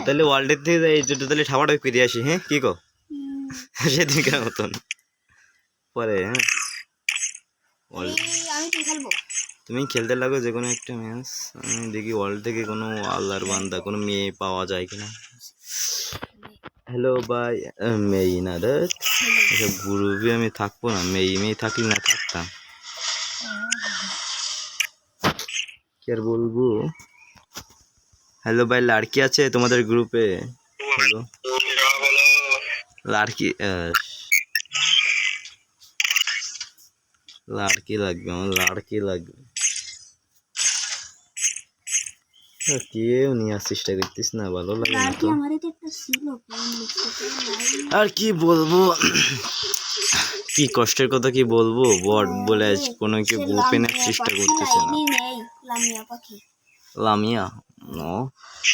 তাহলে ওয়ার্ল্ডের থেকে যাই তাহলে ঠাপাটা ফিরে আসি। হ্যাঁ কি কো সেদিনকার মতন পরে। হ্যাঁ তুমি খেলতে লাগো যে কোনো একটা ম্যাচ। আমি দেখি ওয়ার্ল্ড থেকে কোনো আল্লাহর বান্দা কোনো মেয়ে পাওয়া যায় কিনা। হ্যালো ভাই মেয়ে না দেখ এসব গ্রুপে আমি থাকবো না। মেয়ে থাকলে না থাকতাম কি আর বলবো। হ্যালো ভাই লাড়কি আছে তোমাদের গ্রুপে? হ্যালো লাড়কি লাড়কি লাগবে আমার লাড়কি লাগবে। কেউ নিয়ে চেষ্টা করতিস না ভালো লাগে না তো। আর কি বলবো কি কষ্টের কথা কি বলবো। বট বলে কোনো কেউ গ্রুপে নেওয়ার চেষ্টা করতেছে না। লামিয়া নো।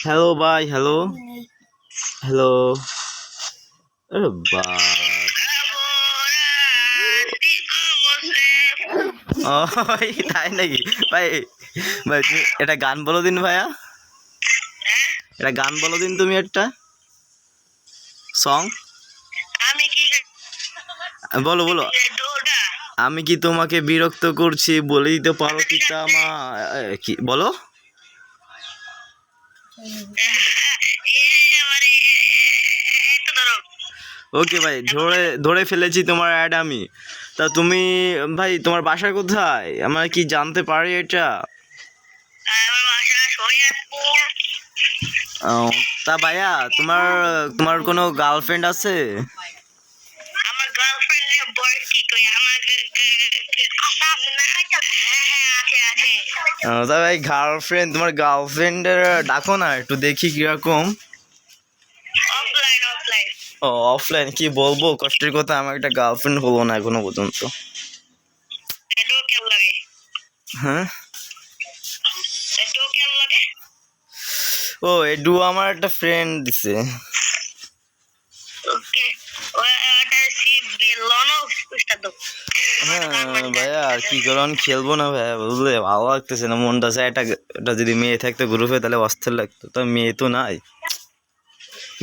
হ্যালো ভাই হ্যালো হ্যালো। আরে তাই নাকি ভাই? ভাই তুমি এটা গান বলো দিন ভাইয়া, এটা গান বলো দিন তুমি একটা সং। বলো বলো। আমি কি তোমাকে বিরক্ত করছি বলে দিতে পারো কি তা মা কি বলো। ওকে ভাই ধরে ধরে ফেলেছি তোমার অ্যাড আমি। তা তুমি ভাই তোমার বাসা কোথায় আমরা কি জানতে পারি এটা? তা ভাইয়া তোমার তোমার কোনো গার্লফ্রেন্ড আছে? তা ভাই গার্লফ্রেন্ড তোমার গার্লফ্রেন্ডের ডাকো না একটু দেখি কিরকম। ও অফলাইন কি বলবো কষ্টের কথা আমার একটা গার্লফ্রেন্ড হলো না এখনো পর্যন্ত। হ্যাঁ ও এডু আমার একটা ফ্রেন্ড দিছে। হ্যাঁ ভাইয়া আর কি করো খেলবো না ভাইয়া বুঝলে ভালো লাগতেছে না মনটা চায় এটা যদি মেয়ে থাকতো গ্রুপে তাহলে অস্থির লাগতো। তো মেয়ে তো নাই।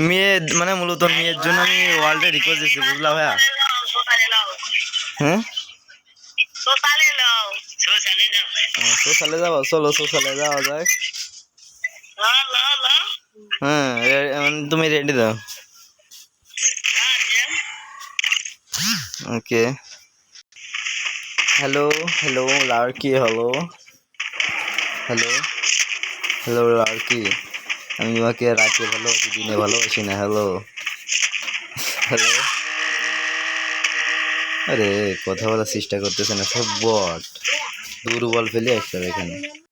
মেয়ে মানে মূলত মেয়ের জন্য আমি ওয়ার্ল্ডে রিকোয়েস্ট দিচ্ছি বুঝলা ভাইয়া। হ্যাঁ সোশ্যালে যাবো চলো সোশ্যালে যাওয়া যায়। হ্যাঁ তুমি রেডি দাও। ওকে হ্যালো হ্যালো লাড়কি হ্যালো হ্যালো হ্যালো লাড়কি আমি তোমাকে রাতে ভালোবাসি দিনে ভালোবাসি না। Hello hello. আরে কথা বলার চেষ্টা করতেছে না সব বট দুর্বল ফেলে আসতে এখানে।